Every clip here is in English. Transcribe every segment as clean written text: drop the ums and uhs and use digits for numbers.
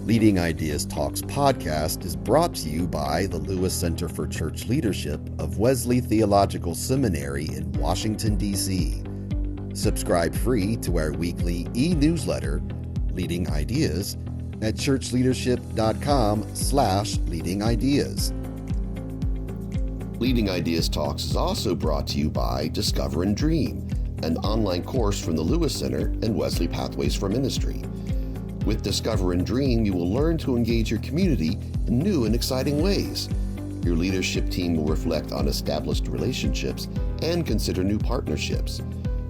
Leading Ideas Talks podcast is brought to you by the Lewis Center for Church Leadership of Wesley Theological Seminary in Washington, D.C. Subscribe free to our weekly e-newsletter, Leading Ideas, at churchleadership.com/leadingideas. Leading Ideas Talks is also brought to you by Discover and Dream, an online course from the Lewis Center and Wesley Pathways for Ministry. With Discover and Dream, you will learn to engage your community in new and exciting ways. Your leadership team will reflect on established relationships and consider new partnerships.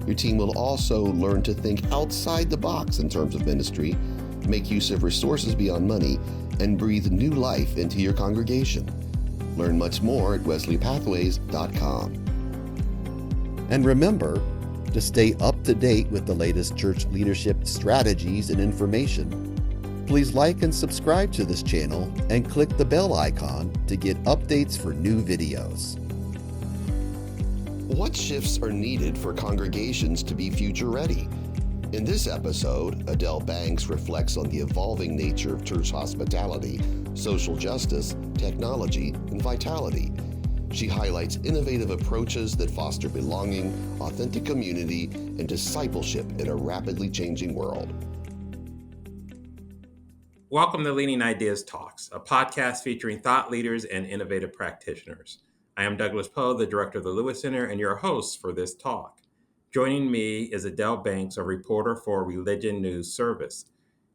Your team will also learn to think outside the box in terms of ministry, make use of resources beyond money, and breathe new life into your congregation. Learn much more at wesleypathways.com. And remember, to stay up to date with the latest church leadership strategies and information, please like and subscribe to this channel and click the bell icon to get updates for new videos. What shifts are needed for congregations to be future ready? In this episode, Adelle Banks reflects on the evolving nature of church hospitality, social justice, technology, and vitality. She highlights innovative approaches that foster belonging, authentic community, and discipleship in a rapidly changing world. Welcome to Leading Ideas Talks, a podcast featuring thought leaders and innovative practitioners. I am Douglas Poe, the director of the Lewis Center, and your host for this talk. Joining me is Adelle Banks, a reporter for Religion News Service.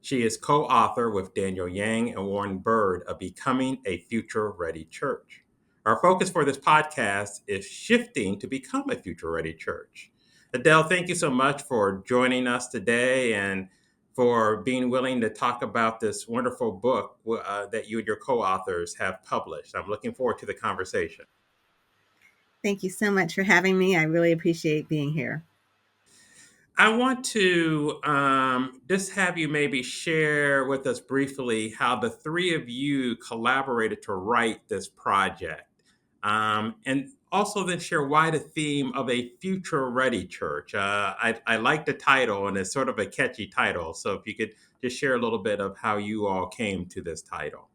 She is co-author with Daniel Yang and Warren Bird of Becoming a Future Ready Church. Our focus for this podcast is shifting to become a future ready church. Adelle, thank you so much for joining us today and for being willing to talk about this wonderful book that you and your co-authors have published. I'm looking forward to the conversation. Thank you so much for having me. I really appreciate being here. I want to just have you maybe share with us briefly how the three of you collaborated to write this project. And also then share why the theme of a future-ready church. I like the title, and it's sort of a catchy title. So if you could just share a little bit of how you all came to this title.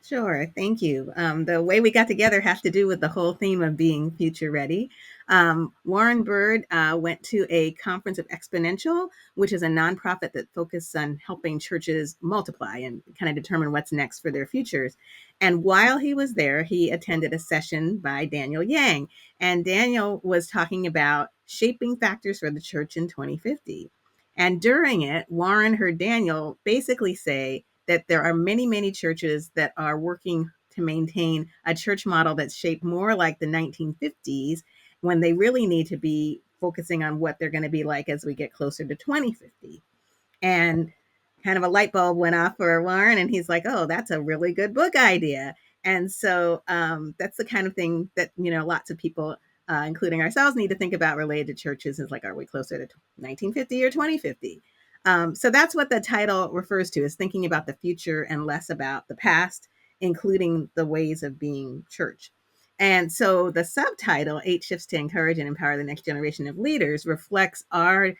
Sure. Thank you. The way we got together has to do with the whole theme of being future ready. Warren Bird went to a conference of Exponential, which is a nonprofit that focuses on helping churches multiply and kind of determine what's next for their futures. And while he was there, he attended a session by Daniel Yang. And Daniel was talking about shaping factors for the church in 2050. And during it, Warren heard Daniel basically say that there are many, many churches that are working to maintain a church model that's shaped more like the 1950s when they really need to be focusing on what they're going to be like as we get closer to 2050. And kind of a light bulb went off for Warren, and he's like, oh, that's a really good book idea. And so that's the kind of thing that, lots of people, including ourselves, need to think about related to churches. Is like, are we closer to 1950 or 2050? So that's what the title refers to, is thinking about the future and less about the past, including the ways of being church. And so the subtitle, 8 Shifts to Encourage and Empower the Next Generation of Leaders, reflects our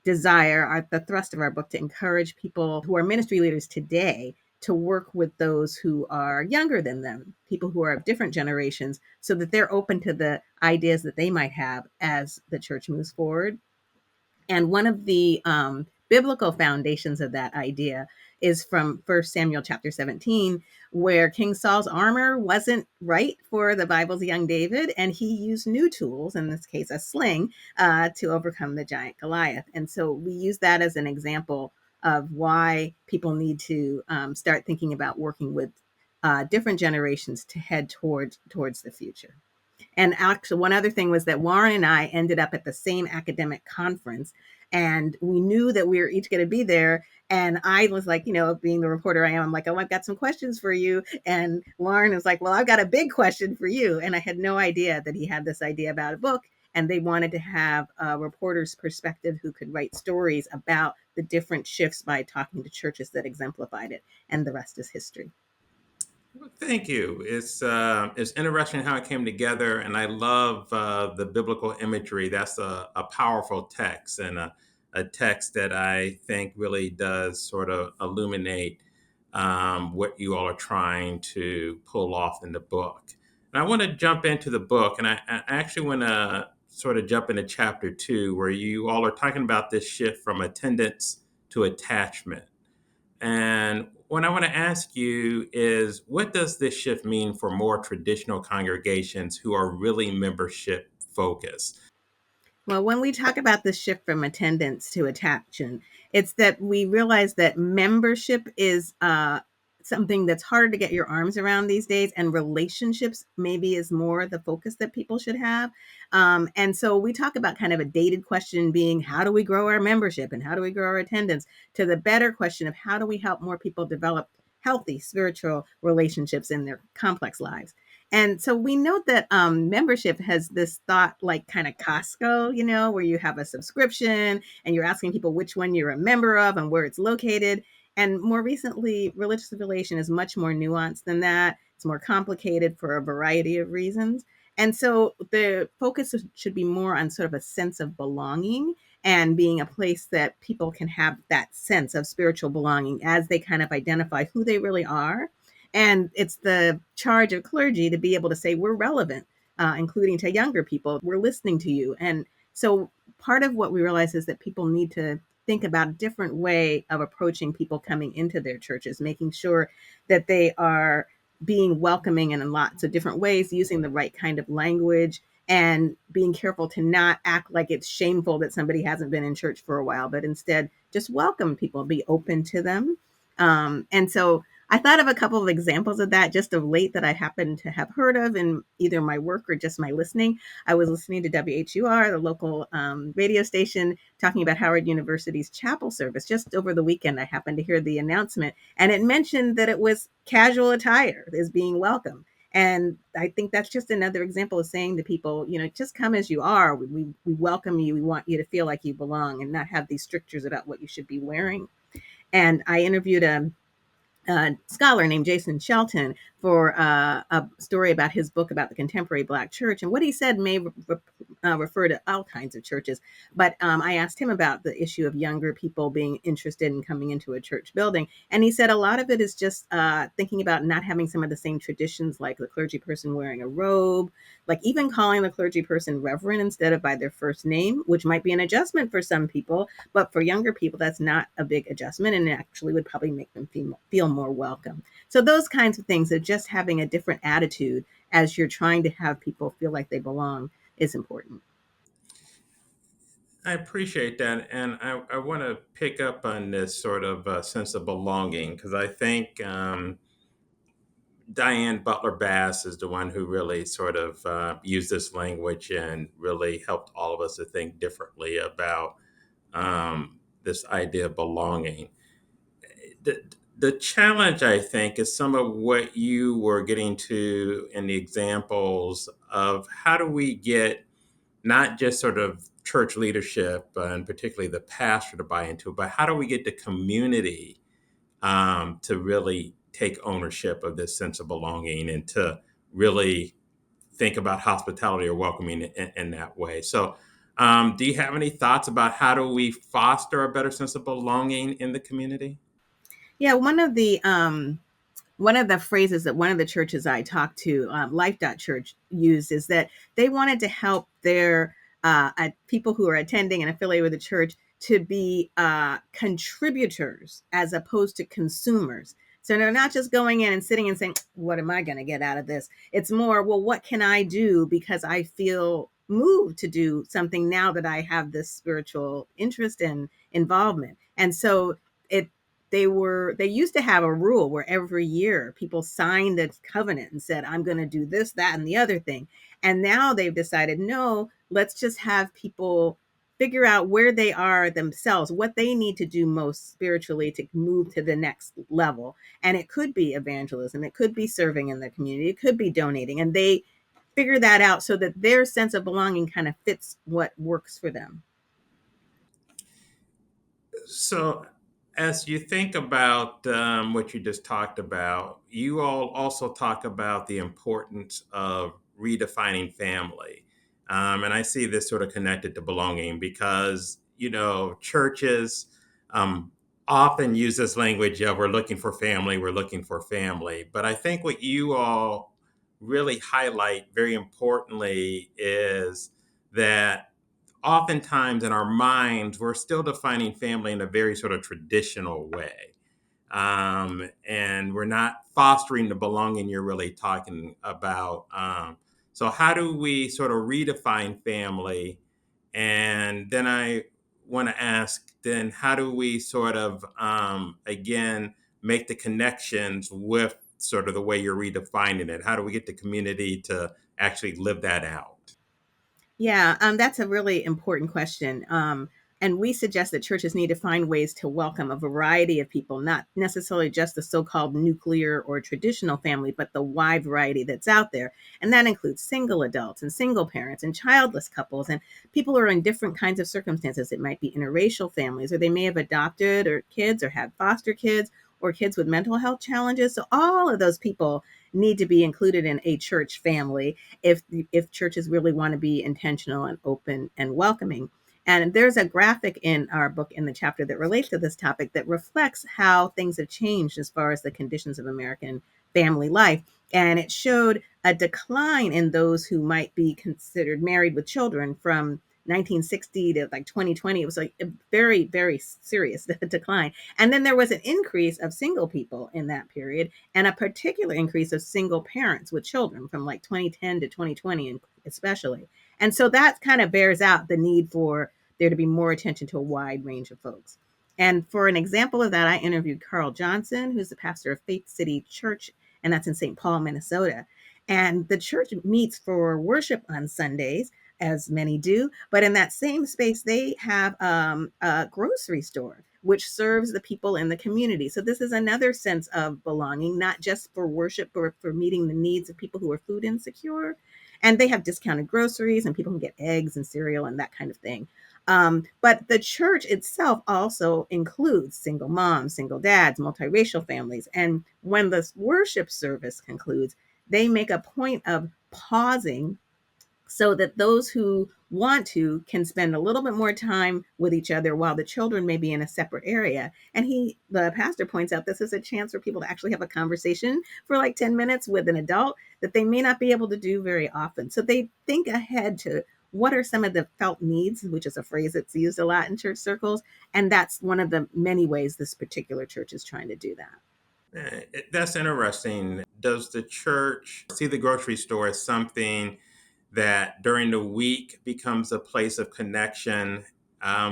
desire, the thrust of our book, to encourage people who are ministry leaders today to work with those who are younger than them, people who are of different generations, so that they're open to the ideas that they might have as the church moves forward. And one of the biblical foundations of that idea is from 1 Samuel chapter 17, where King Saul's armor wasn't right for the Bible's young David, and he used new tools, in this case a sling, to overcome the giant Goliath. And so we use that as an example of why people need to start thinking about working with different generations to head towards the future. And actually, one other thing was that Warren and I ended up at the same academic conference, and we knew that we were each going to be there. And I was like, being the reporter I am, I'm like, oh, I've got some questions for you. And Warren was like, well, I've got a big question for you. And I had no idea that he had this idea about a book, and they wanted to have a reporter's perspective who could write stories about the different shifts by talking to churches that exemplified it. And the rest is history. Thank you. It's interesting how it came together, and I love the biblical imagery. That's a powerful text, and a text that I think really does sort of illuminate what you all are trying to pull off in the book. And I want to jump into the book, and I actually want to sort of jump into chapter 2, where you all are talking about this shift from attendance to attachment. And what I want to ask you is, what does this shift mean for more traditional congregations who are really membership focused? Well, when we talk about the shift from attendance to attachment, it's that we realize that membership is something that's harder to get your arms around these days, and relationships maybe is more the focus that people should have. And so we talk about kind of a dated question being, how do we grow our membership and how do we grow our attendance, to the better question of how do we help more people develop healthy spiritual relationships in their complex lives. And so we note that membership has this thought like kind of Costco, where you have a subscription and you're asking people which one you're a member of and where it's located. And more recently, religious affiliation is much more nuanced than that. It's more complicated for a variety of reasons. And so the focus should be more on sort of a sense of belonging and being a place that people can have that sense of spiritual belonging as they kind of identify who they really are. And it's the charge of clergy to be able to say, we're relevant, including to younger people. We're listening to you. And so part of what we realize is that people need to think about a different way of approaching people coming into their churches, making sure that they are being welcoming in lots of different ways, using the right kind of language, and being careful to not act like it's shameful that somebody hasn't been in church for a while, but instead just welcome people, be open to them. And so I thought of a couple of examples of that just of late that I happen to have heard of in either my work or just my listening. I was listening to WHUR, the local radio station, talking about Howard University's chapel service. Just over the weekend, I happened to hear the announcement, and it mentioned that it was casual attire is being welcome. And I think that's just another example of saying to people, just come as you are. We welcome you. We want you to feel like you belong and not have these strictures about what you should be wearing. And I interviewed a scholar named Jason Shelton for a story about his book about the contemporary Black church. And what he said may refer to all kinds of churches. But I asked him about the issue of younger people being interested in coming into a church building. And he said a lot of it is just thinking about not having some of the same traditions, like the clergy person wearing a robe, like even calling the clergy person reverend instead of by their first name, which might be an adjustment for some people. But for younger people, that's not a big adjustment, and it actually would probably make them feel more welcome. So those kinds of things, of just having a different attitude as you're trying to have people feel like they belong, is important. I appreciate that. And I want to pick up on this sort of sense of belonging, because I think Diane Butler Bass is the one who really sort of used this language and really helped all of us to think differently about this idea of belonging. The, the challenge, I think, is some of what you were getting to in the examples of how do we get not just sort of church leadership and particularly the pastor to buy into it, but how do we get the community to really take ownership of this sense of belonging and to really think about hospitality or welcoming in that way? So, do you have any thoughts about how do we foster a better sense of belonging in the community? Yeah, one of the phrases that one of the churches I talked to, Life Church, used is that they wanted to help their people who are attending and affiliated with the church to be contributors as opposed to consumers. So they're not just going in and sitting and saying, what am I going to get out of this? It's more, well, what can I do because I feel moved to do something now that I have this spiritual interest and involvement. And so it they used to have a rule where every year people signed a covenant and said, I'm going to do this, that, and the other thing. And now they've decided, no, let's just have people figure out where they are themselves, what they need to do most spiritually to move to the next level. And it could be evangelism, it could be serving in the community, it could be donating. And they figure that out so that their sense of belonging kind of fits what works for them. So, as you think about what you just talked about, you all also talk about the importance of redefining family. And I see this sort of connected to belonging because, churches often use this language of we're looking for family, we're looking for family. But I think what you all really highlight very importantly is that oftentimes in our minds, we're still defining family in a very sort of traditional way. And we're not fostering the belonging you're really talking about. So, how do we sort of redefine family? And then I want to ask, then how do we sort of, again, make the connections with sort of the way you're redefining it? How do we get the community to actually live that out? Yeah, that's a really important question. And we suggest that churches need to find ways to welcome a variety of people, not necessarily just the so called nuclear or traditional family, but the wide variety that's out there. And that includes single adults and single parents and childless couples and people who are in different kinds of circumstances. It might be interracial families, or they may have adopted or kids or had foster kids or kids with mental health challenges. So all of those people need to be included in a church family if churches really want to be intentional and open and welcoming. And there's a graphic in our book in the chapter that relates to this topic that reflects how things have changed as far as the conditions of American family life. And it showed a decline in those who might be considered married with children from 1960 to like 2020. It was like a very, very serious decline. And then there was an increase of single people in that period, and a particular increase of single parents with children from like 2010 to 2020, and especially. And so that kind of bears out the need for there to be more attention to a wide range of folks. And for an example of that, I interviewed Carl Johnson, who's the pastor of Faith City Church, and that's in St. Paul, Minnesota. And the church meets for worship on Sundays, as many do. But in that same space, they have a grocery store which serves the people in the community. So this is another sense of belonging, not just for worship, but for meeting the needs of people who are food insecure. And they have discounted groceries, and people can get eggs and cereal and that kind of thing. But the church itself also includes single moms, single dads, multiracial families. And when the worship service concludes, they make a point of pausing so that those who want to can spend a little bit more time with each other while the children may be in a separate area. And the pastor points out this is a chance for people to actually have a conversation for like 10 minutes with an adult that they may not be able to do very often. So they think ahead to what are some of the felt needs, which is a phrase that's used a lot in church circles. And that's one of the many ways this particular church is trying to do that. That's interesting. Does the church see the grocery store as something that during the week becomes a place of connection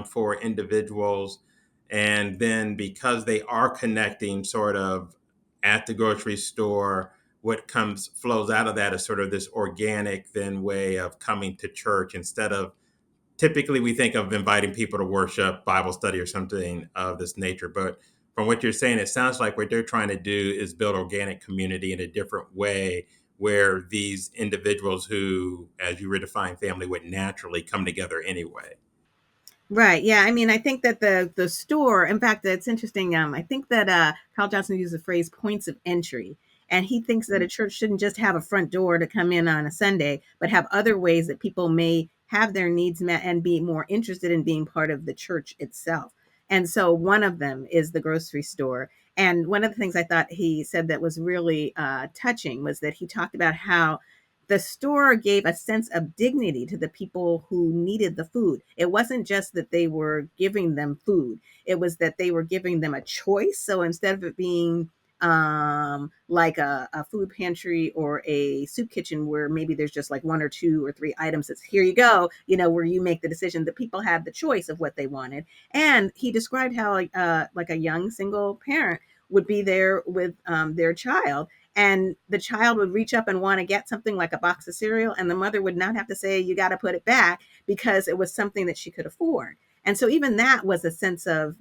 for individuals? And then because they are connecting sort of at the grocery store, what comes flows out of that is sort of this organic then way of coming to church instead of typically we think of inviting people to worship, Bible study, or something of this nature. But from what you're saying, it sounds like what they're trying to do is build organic community in a different way where these individuals who, as you redefine family, would naturally come together anyway. Right. Yeah. I mean, I think that the store, in fact, it's interesting. I think that Carl Johnson used the phrase points of entry. And he thinks that a church shouldn't just have a front door to come in on a Sunday, but have other ways that people may have their needs met and be more interested in being part of the church itself. And so one of them is the grocery store. And one of the things I thought he said that was really touching was that he talked about how the store gave a sense of dignity to the people who needed the food. It wasn't just that they were giving them food, it was that they were giving them a choice. So instead of it being like a food pantry or a soup kitchen where maybe there's just like one or two or three items that's here you go, where you make the decision, that people had the choice of what they wanted. And he described how like a young single parent would be there with their child, and the child would reach up and want to get something like a box of cereal, and the mother would not have to say, you got to put it back, because it was something that she could afford. And so even that was a sense of,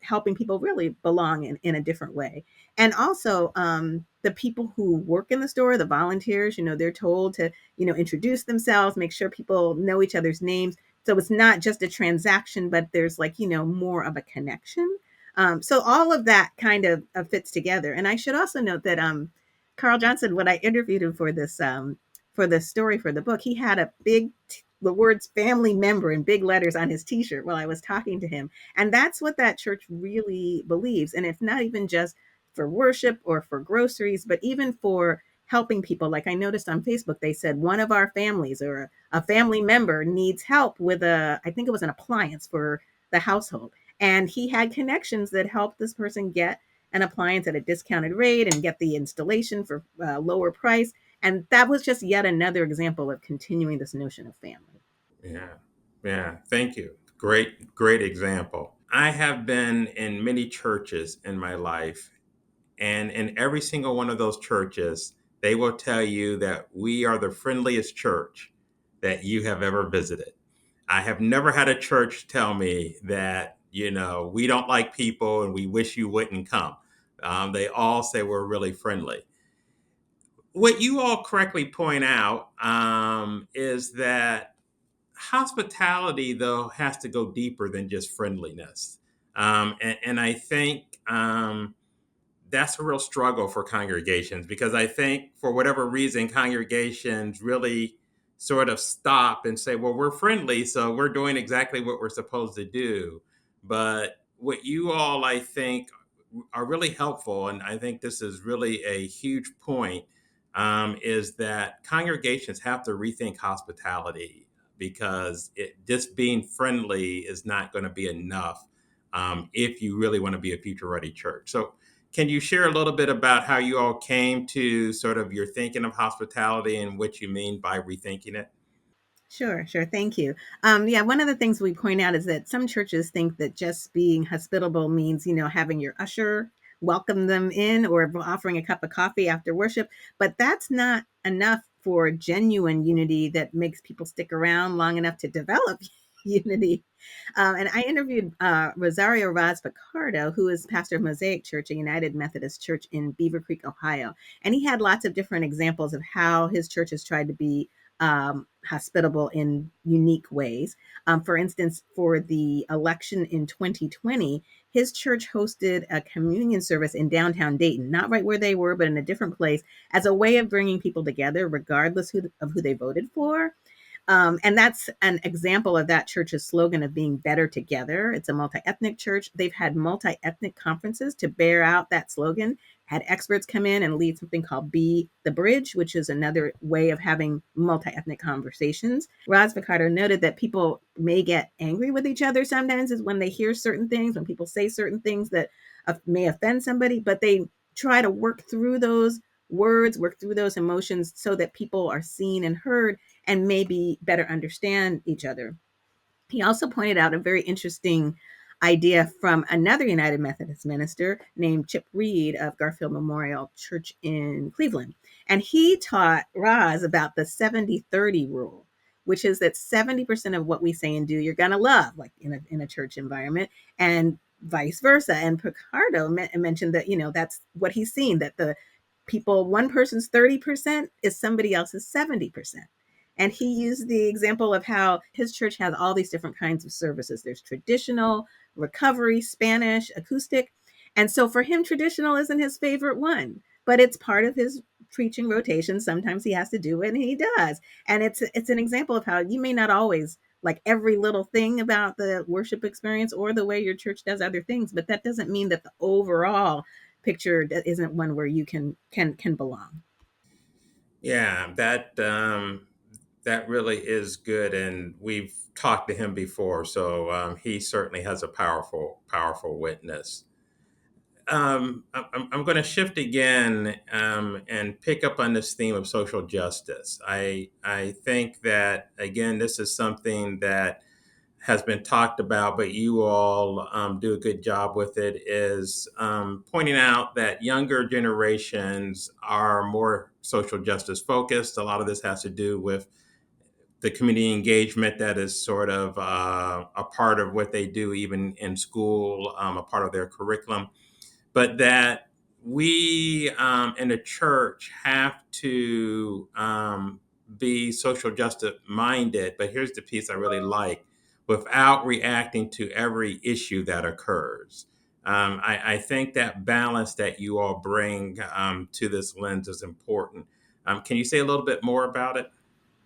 helping people really belong in a different way. And also the people who work in the store, the volunteers, they're told to, introduce themselves, make sure people know each other's names. So it's not just a transaction, but there's like, more of a connection. So all of that kind of fits together. And I should also note that Carl Johnson, when I interviewed him for this for the story for the book, he had a the words family member in big letters on his t-shirt while I was talking to him. And that's what that church really believes. And it's not even just for worship or for groceries, but even for helping people. Like I noticed on Facebook, they said one of our families or a family member needs help with I think it was an appliance for the household. And he had connections that helped this person get an appliance at a discounted rate and get the installation for a lower price. And that was just yet another example of continuing this notion of family. Yeah. Yeah. Thank you. Great example. I have been in many churches in my life, and in every single one of those churches, they will tell you that we are the friendliest church that you have ever visited. I have never had a church tell me that, we don't like people and we wish you wouldn't come. They all say we're really friendly. What you all correctly point out is that hospitality, though, has to go deeper than just friendliness. And I think that's a real struggle for congregations, because I think for whatever reason, congregations really sort of stop and say, well, we're friendly, so we're doing exactly what we're supposed to do. But what you all, I think, are really helpful, and I think this is really a huge point, is that congregations have to rethink hospitality, because just being friendly is not going to be enough if you really want to be a future ready church. So can you share a little bit about how you all came to sort of your thinking of hospitality and what you mean by rethinking it? Sure, sure. Thank you. Yeah, one of the things we point out is that some churches think that just being hospitable means, having your usher welcome them in or offering a cup of coffee after worship. But that's not enough for genuine unity that makes people stick around long enough to develop unity. And I interviewed Rosario Raz Picardo, who is pastor of Mosaic Church, a United Methodist church in Beaver Creek, Ohio. And he had lots of different examples of how his church has tried to be hospitable in unique ways. For instance, for the election in 2020, his church hosted a communion service in downtown Dayton, not right where they were, but in a different place, as a way of bringing people together, regardless of who they voted for. And that's an example of that church's slogan of being better together. It's a multi-ethnic church. They've had multi-ethnic conferences to bear out that slogan, had experts come in and lead something called Be the Bridge, which is another way of having multi-ethnic conversations. Raz Vicardo noted that people may get angry with each other sometimes is when they hear certain things, when people say certain things that may offend somebody, but they try to work through those words, work through those emotions so that people are seen and heard and maybe better understand each other. He also pointed out a very interesting idea from another United Methodist minister named Chip Reed of Garfield Memorial Church in Cleveland. And he taught Roz about the 70-30 rule, which is that 70% of what we say and do, you're going to love, like in a church environment, and vice versa. And Picardo mentioned that, that's what he's seen, that the people, one person's 30% is somebody else's 70%. And he used the example of how his church has all these different kinds of services. There's traditional, recovery, Spanish, acoustic. And so for him, traditional isn't his favorite one, but it's part of his preaching rotation. Sometimes he has to do it, and he does. And it's an example of how you may not always like every little thing about the worship experience or the way your church does other things, but that doesn't mean that the overall picture isn't one where you can belong. Yeah, that really is good, and we've talked to him before, so he certainly has a powerful witness. I'm going to shift again and pick up on this theme of social justice. I think that again, this is something that has been talked about, but you all do a good job with it. Is pointing out that younger generations are more social justice focused. A lot of this has to do with the community engagement that is sort of a part of what they do, even in school, a part of their curriculum, but that we in the church have to be social justice minded. But here's the piece I really like: without reacting to every issue that occurs. I think that balance that you all bring to this lens is important. Can you say a little bit more about it?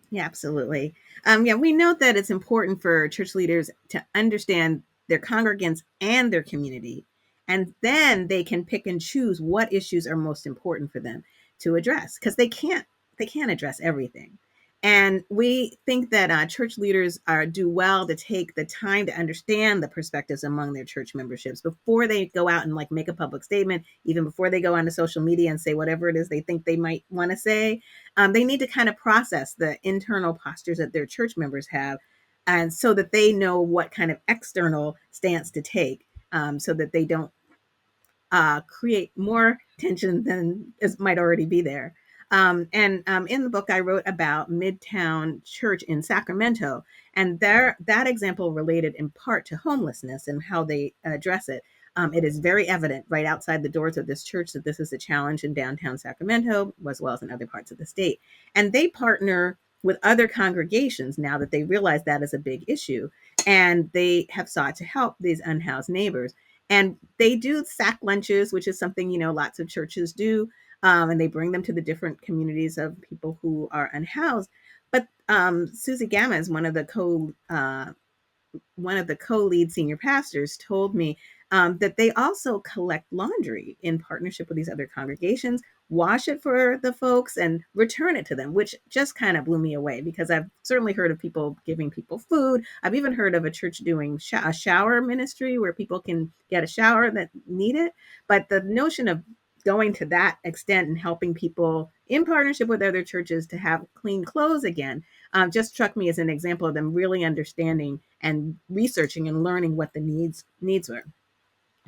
Yeah, absolutely. Yeah, we note that it's important for church leaders to understand their congregants and their community, and then they can pick and choose what issues are most important for them to address because they can't address everything. And we think that church leaders do well to take the time to understand the perspectives among their church memberships before they go out and like make a public statement, even before they go onto social media and say whatever it is they think they might want to say. They need to kind of process the internal postures that their church members have, and so that they know what kind of external stance to take, so that they don't create more tension than is might already be there. And in the book, I wrote about Midtown Church in Sacramento, and there that example related in part to homelessness and how they address it. It is very evident right outside the doors of this church that this is a challenge in downtown Sacramento, as well as in other parts of the state. And they partner with other congregations now that they realize that is a big issue, and they have sought to help these unhoused neighbors. And they do sack lunches, which is something, lots of churches do. And they bring them to the different communities of people who are unhoused. But Susie Gamma is one of the co-lead senior pastors told me that they also collect laundry in partnership with these other congregations, wash it for the folks, and return it to them, which just kind of blew me away because I've certainly heard of people giving people food. I've even heard of a church doing a shower ministry where people can get a shower that need it. But the notion of going to that extent and helping people in partnership with other churches to have clean clothes again just struck me as an example of them really understanding and researching and learning what the needs were.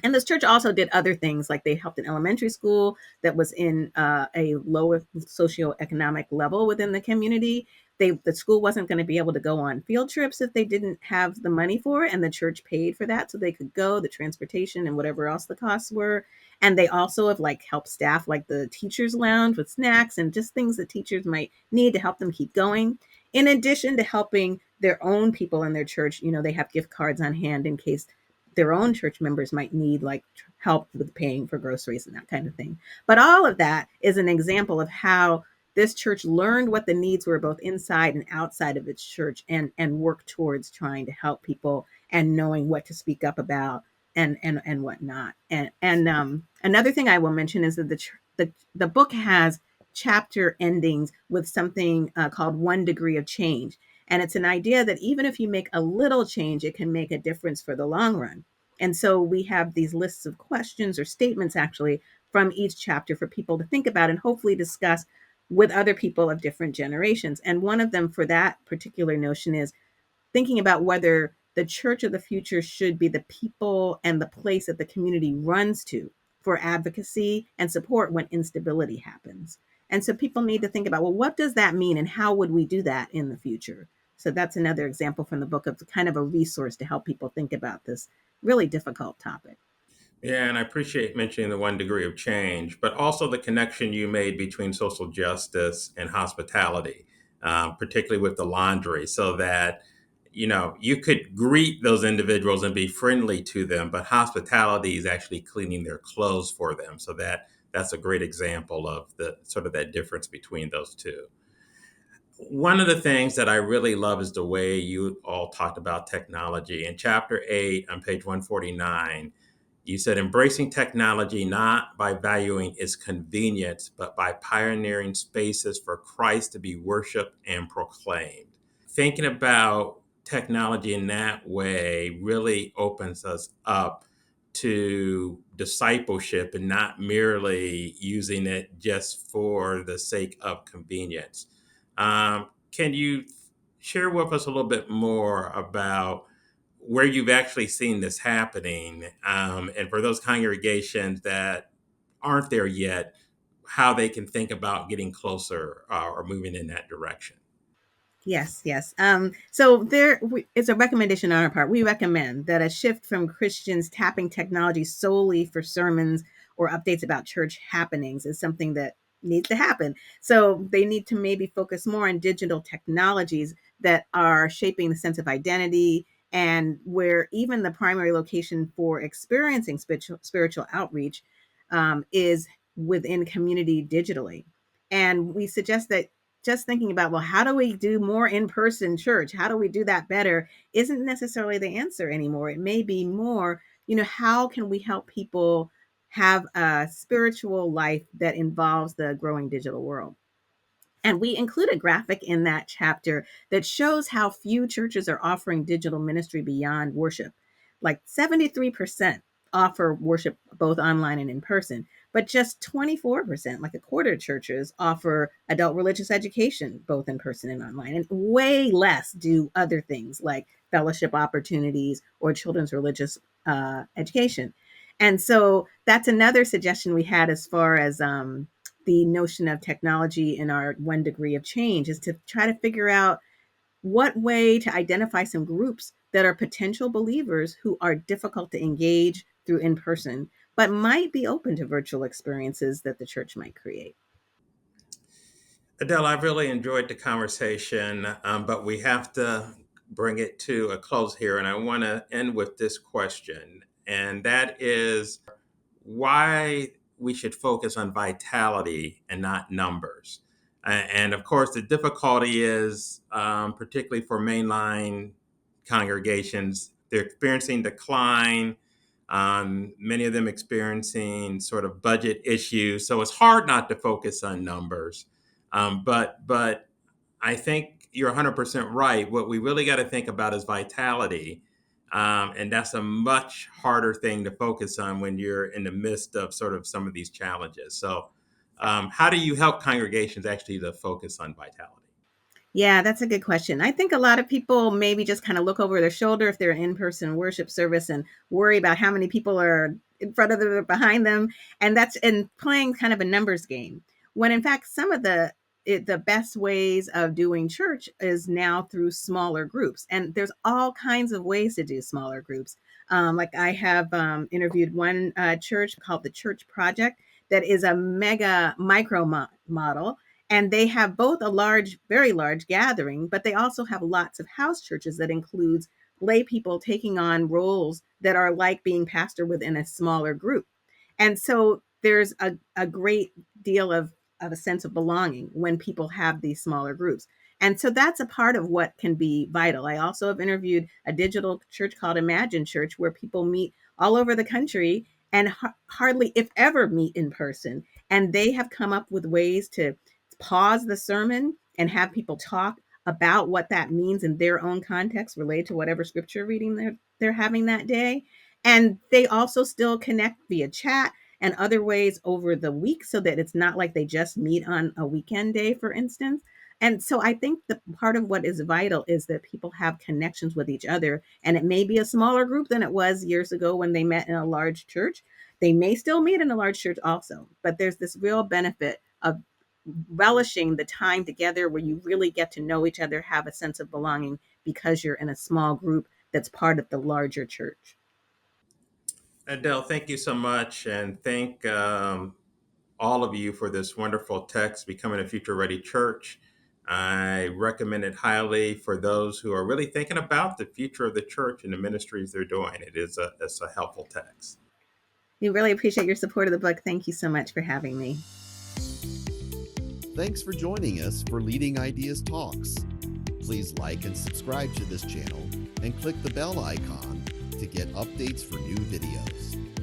And this church also did other things, like they helped an elementary school that was in a lower socioeconomic level within the community. The school wasn't going to be able to go on field trips if they didn't have the money for it, and the church paid for that so they could go, the transportation and whatever else the costs were. And they also have like helped staff like the teachers lounge with snacks and just things that teachers might need to help them keep going. In addition to helping their own people in their church, they have gift cards on hand in case their own church members might need like help with paying for groceries and that kind of thing. But all of that is an example of how this church learned what the needs were both inside and outside of its church, and worked towards trying to help people and knowing what to speak up about and whatnot. And another thing I will mention is that the book has chapter endings with something called 1 degree of change. And it's an idea that even if you make a little change, it can make a difference for the long run. And so we have these lists of questions or statements actually from each chapter for people to think about and hopefully discuss with other people of different generations. And one of them for that particular notion is thinking about whether the church of the future should be the people and the place that the community runs to for advocacy and support when instability happens. And so people need to think about, well, what does that mean and how would we do that in the future? So that's another example from the book of kind of a resource to help people think about this really difficult topic. Yeah, and I appreciate mentioning the 1 degree of change, but also the connection you made between social justice and hospitality, particularly with the laundry, so that you could greet those individuals and be friendly to them, but hospitality is actually cleaning their clothes for them. So that's a great example of the sort of that difference between those two. One of the things that I really love is the way you all talked about technology. In chapter 8 on page 149, you said embracing technology not by valuing its convenience, but by pioneering spaces for Christ to be worshiped and proclaimed. Thinking about technology in that way really opens us up to discipleship and not merely using it just for the sake of convenience. Can you share with us a little bit more about where you've actually seen this happening, and for those congregations that aren't there yet, how they can think about getting closer or moving in that direction? Yes, yes. So it's a recommendation on our part. We recommend that a shift from Christians tapping technology solely for sermons or updates about church happenings is something that needs to happen. So they need to maybe focus more on digital technologies that are shaping the sense of identity, and where even the primary location for experiencing spiritual outreach is within community digitally. And we suggest that just thinking about, well, how do we do more in-person church? How do we do that better? Isn't necessarily the answer anymore. It may be more, how can we help people have a spiritual life that involves the growing digital world? And we include a graphic in that chapter that shows how few churches are offering digital ministry beyond worship. Like 73% offer worship both online and in person, but just 24%, like a quarter of churches, offer adult religious education both in person and online. And way less do other things like fellowship opportunities or children's religious education. And so that's another suggestion we had as far as the notion of technology in our 1 degree of change is to try to figure out what way to identify some groups that are potential believers who are difficult to engage through in person, but might be open to virtual experiences that the church might create. Adele, I've really enjoyed the conversation, but we have to bring it to a close here. And I want to end with this question, and that is why we should focus on vitality and not numbers. And of course, the difficulty is, particularly for mainline congregations, they're experiencing decline. Many of them experiencing sort of budget issues, so it's hard not to focus on numbers. But I think you're 100% right. What we really got to think about is vitality. And that's a much harder thing to focus on when you're in the midst of sort of some of these challenges. So, how do you help congregations actually to focus on vitality? Yeah, that's a good question. I think a lot of people maybe just kind of look over their shoulder if they're in-person worship service and worry about how many people are in front of them or behind them, and that's in playing kind of a numbers game. When in fact, some of the best ways of doing church is now through smaller groups, and there's all kinds of ways to do smaller groups. Like I have interviewed one church called the Church Project that is a mega micro model, and they have both a large, very large gathering, but they also have lots of house churches that includes lay people taking on roles that are like being pastor within a smaller group. And so there's a great deal of a sense of belonging when people have these smaller groups. And so that's a part of what can be vital. I also have interviewed a digital church called Imagine Church, where people meet all over the country and hardly, if ever, meet in person. And they have come up with ways to pause the sermon and have people talk about what that means in their own context related to whatever scripture reading they're having that day. And they also still connect via chat and other ways over the week so that it's not like they just meet on a weekend day, for instance. And so I think the part of what is vital is that people have connections with each other. And it may be a smaller group than it was years ago when they met in a large church. They may still meet in a large church also, but there's this real benefit of relishing the time together where you really get to know each other, have a sense of belonging because you're in a small group that's part of the larger church. Adele, thank you so much, and thank all of you for this wonderful text, Becoming a Future Ready Church. I recommend it highly for those who are really thinking about the future of the church and the ministries they're doing. It's a helpful text. We really appreciate your support of the book. Thank you so much for having me. Thanks for joining us for Leading Ideas Talks. Please like and subscribe to this channel and click the bell icon to get updates for new videos.